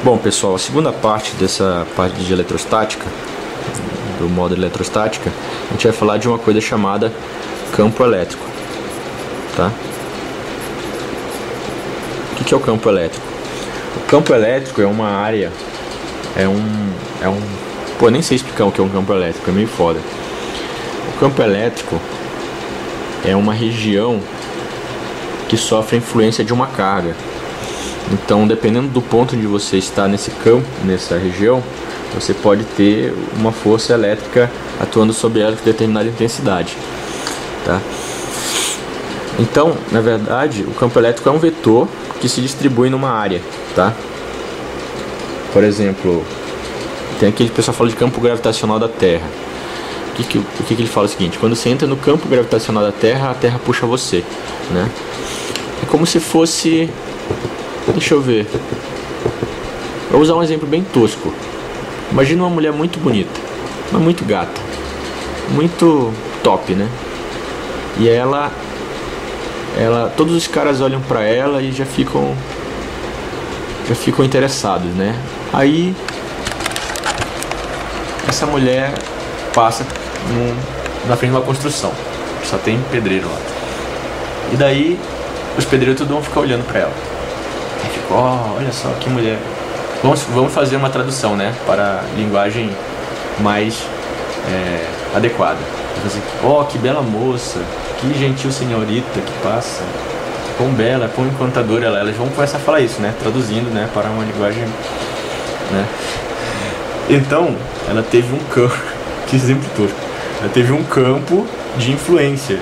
Bom, pessoal, a segunda parte dessa parte de eletrostática, do modo eletrostática, a gente vai falar de uma coisa chamada campo elétrico, tá? O que é o campo elétrico? O campo elétrico é uma área, pô, nem sei explicar o que é um campo elétrico, é meio foda. O campo elétrico é uma região que sofre a influência de uma carga. Então, dependendo do ponto onde você está nesse campo, nessa região, você pode ter uma força elétrica atuando sobre ela com determinada intensidade, tá? Então, na verdade, o campo elétrico é um vetor que se distribui numa área, tá? Por exemplo, tem aquele pessoal que fala de campo gravitacional da Terra. O que ele fala é o seguinte: quando você entra no campo gravitacional da Terra, a Terra puxa você, né? É como se fosse... Deixa eu ver. Vou usar um exemplo bem tosco. Imagina uma mulher muito bonita, mas muito gata, muito top, né? E ela, todos os caras olham pra ela e já ficam interessados, né? Aí essa mulher passa na frente de uma construção, só tem pedreiro lá. E daí os pedreiros tudo vão ficar olhando pra ela. E fica, olha só que mulher. Vamos fazer uma tradução, né, para linguagem mais adequada. Assim, que bela moça, que gentil senhorita que passa, quão bela, quão encantadora ela é. Elas vão começar a falar isso, né, traduzindo, né, para uma linguagem, né. Então, ela teve um campo, que exemplo tosco, ela teve um campo de influência,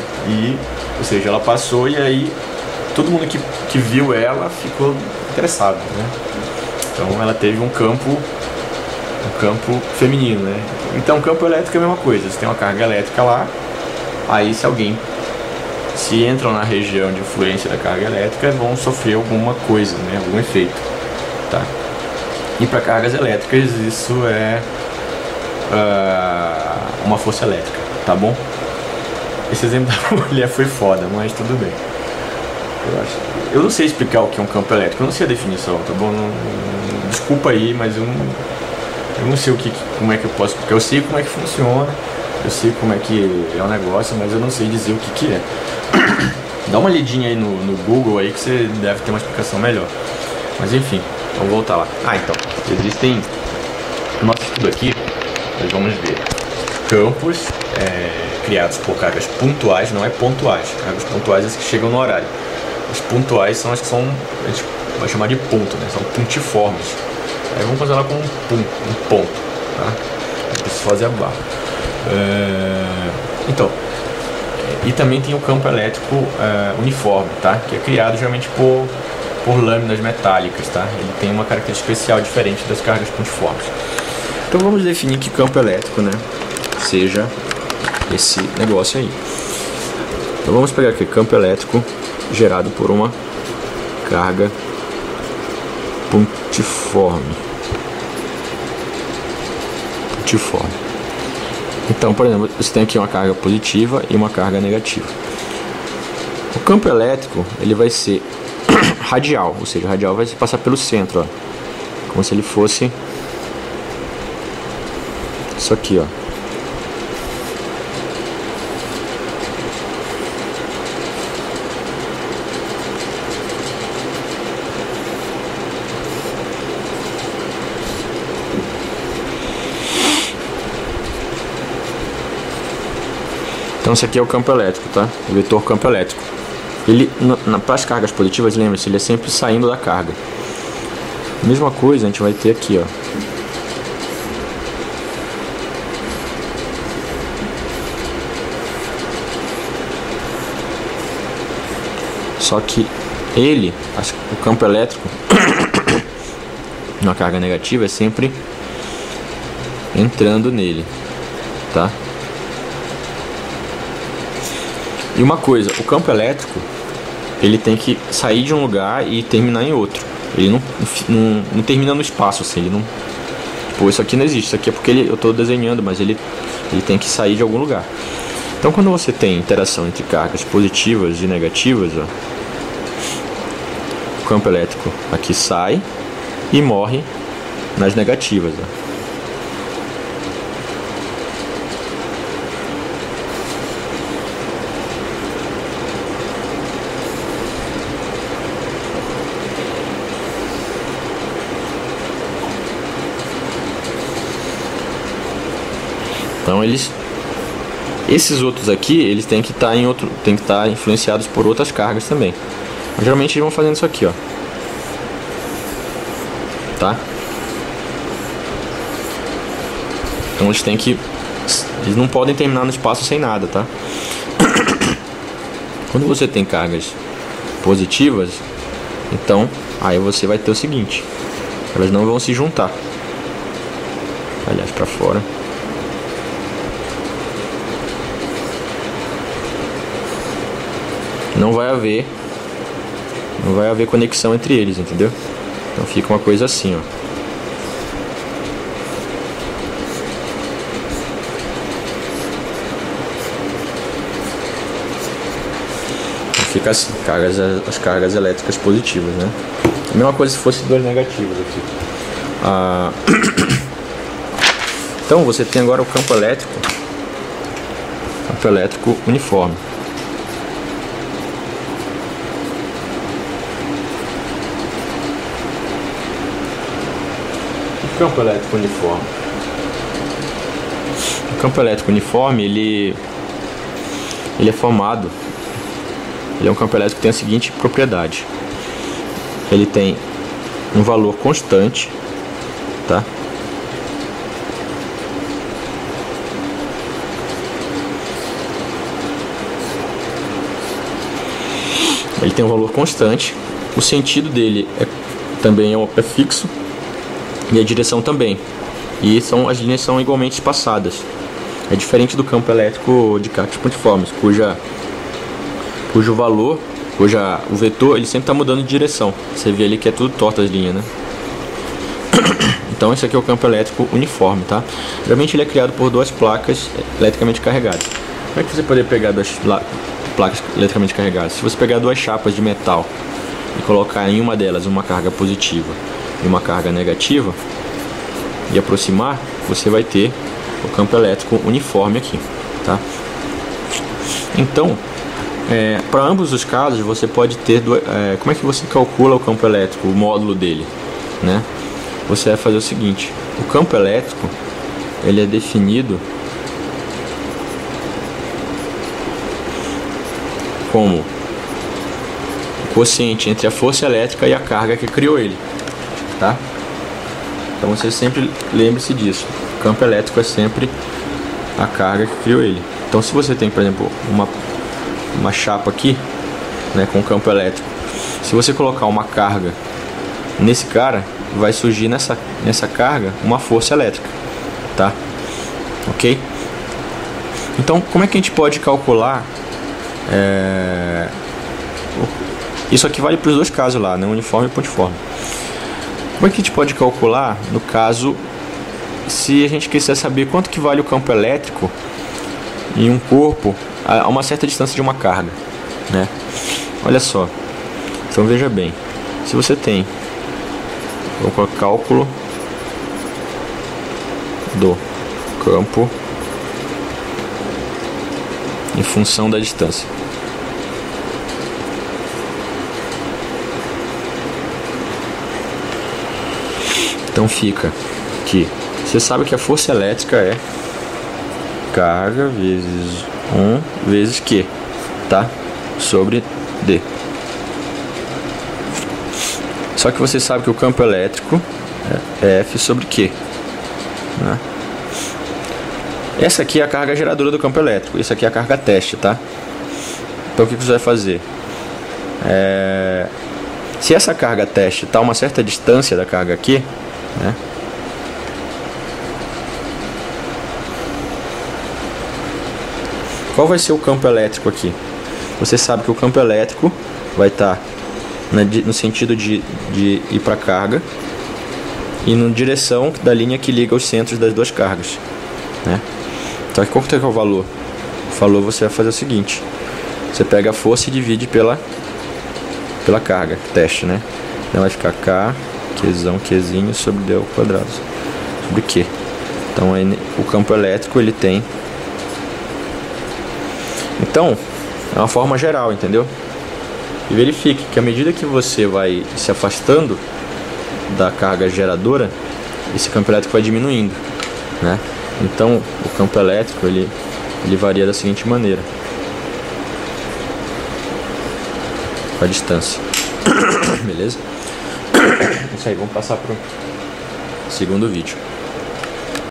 ou seja, ela passou e aí todo mundo que viu ela ficou interessado, né? Então ela teve um campo feminino, né? Então o campo elétrico é a mesma coisa, você tem uma carga elétrica lá, aí se entram na região de influência da carga elétrica, vão sofrer alguma coisa, né? Algum efeito, tá? E para cargas elétricas isso é uma força elétrica, tá bom? Esse exemplo da mulher foi foda, mas tudo bem. Eu não sei explicar o que é um campo elétrico, eu não sei a definição, tá bom? Desculpa aí, mas eu não sei como é que eu posso explicar. Eu sei como é que funciona, eu sei como é que é o negócio, mas eu não sei dizer o que é. Dá uma lidinha aí no Google aí que você deve ter uma explicação melhor. Mas enfim, vamos voltar lá. Então, existem... No nosso estudo aqui, nós vamos ver campos criados por cargas pontuais, não é pontuais. Cargas pontuais as que chegam no horário. As pontuais são as que a gente vai chamar de ponto, né? São pontiformes. Aí vamos fazer ela com um ponto, tá? Eu preciso fazer a barra. Então, e também tem o campo elétrico uniforme, tá? Que é criado geralmente por lâminas metálicas, tá? Ele tem uma característica especial diferente das cargas pontiformes. Então vamos definir que campo elétrico, né, seja esse negócio aí. Então vamos pegar aqui campo elétrico gerado por uma carga pontiforme. Então, por exemplo, você tem aqui uma carga positiva e uma carga negativa. O campo elétrico ele vai ser radial, ou seja, o radial vai se passar pelo centro, ó, como se ele fosse isso aqui, ó. Então esse aqui é o campo elétrico, tá? O vetor campo elétrico. Ele, para as cargas positivas, lembre-se, ele é sempre saindo da carga. Mesma coisa a gente vai ter aqui, ó. Só que o campo elétrico, na carga negativa, é sempre entrando nele, tá? E uma coisa, o campo elétrico, ele tem que sair de um lugar e terminar em outro. Ele não termina no espaço, assim, ele não... Pô, isso aqui não existe, isso aqui é porque eu estou desenhando, mas ele tem que sair de algum lugar. Então quando você tem interação entre cargas positivas e negativas, ó, o campo elétrico aqui sai e morre nas negativas, ó. Então esses outros aqui, eles têm que estar tem que estar influenciados por outras cargas também. Mas, geralmente eles vão fazendo isso aqui, ó. Tá? Então eles não podem terminar no espaço sem nada, tá? Quando você tem cargas positivas, então aí você vai ter o seguinte: elas não vão se juntar. Aliás, para fora. Não vai haver conexão entre eles, entendeu? Então fica uma coisa assim, ó. Então fica assim, as cargas elétricas positivas, né? A mesma coisa se fosse duas negativas aqui. Então você tem agora o campo elétrico uniforme. Campo elétrico uniforme. O campo elétrico uniforme, ele é formado. Ele é um campo elétrico que tem a seguinte propriedade: ele tem um valor constante, tá? Ele tem um valor constante. O sentido dele também é fixo. E a direção também. E as linhas são igualmente espaçadas. É diferente do campo elétrico de cargas pontiformes, cujo valor, o vetor, ele sempre está mudando de direção. Você vê ali que é tudo torto as linhas, né? Então esse aqui é o campo elétrico uniforme, tá? Geralmente ele é criado por duas placas eletricamente carregadas. Como é que você pode pegar duas placas eletricamente carregadas? Se você pegar duas chapas de metal e colocar em uma delas uma carga positiva e uma carga negativa e aproximar, você vai ter o campo elétrico uniforme aqui, tá? Então, para ambos os casos você pode ter como é que você calcula o campo elétrico, o módulo dele, né? Você vai fazer o seguinte: o campo elétrico, ele é definido como o quociente entre a força elétrica e a carga que criou ele, tá? Então você sempre lembre-se disso. O campo elétrico é sempre a carga que criou ele. Então se você tem, por exemplo, uma chapa aqui, né, com campo elétrico, se você colocar uma carga nesse cara, vai surgir nessa carga uma força elétrica, tá? Ok? Então como é que a gente pode calcular? Isso aqui vale para os dois casos lá, né? Uniforme e pontiforme. Como é que a gente pode calcular no caso se a gente quiser saber quanto que vale o campo elétrico em um corpo a uma certa distância de uma carga, né? Olha só. Então veja bem, se você tem o cálculo do campo em função da distância. Então fica que você sabe que a força elétrica é carga vezes 1 vezes Q, tá? Sobre D. Só que você sabe que o campo elétrico é F sobre Q, né? Essa aqui é a carga geradora do campo elétrico. Isso aqui é a carga teste, tá? Então o que você vai fazer? Se essa carga teste está a uma certa distância da carga aqui, né? Qual vai ser o campo elétrico aqui? Você sabe que o campo elétrico vai estar no sentido de ir para a carga e na direção da linha que liga os centros das duas cargas, né? Então qual que é o valor? O valor você vai fazer o seguinte: você pega a força e divide pela carga, teste, né? Então vai ficar K Qzão, Qzinho sobre D ao quadrado. Sobre Q. Então aí, o campo elétrico ele tem. Então, é uma forma geral, entendeu? E verifique que à medida que você vai se afastando da carga geradora, esse campo elétrico vai diminuindo, né? Então, o campo elétrico ele varia da seguinte maneira: com a distância. Beleza? Isso aí, vamos passar para o segundo vídeo.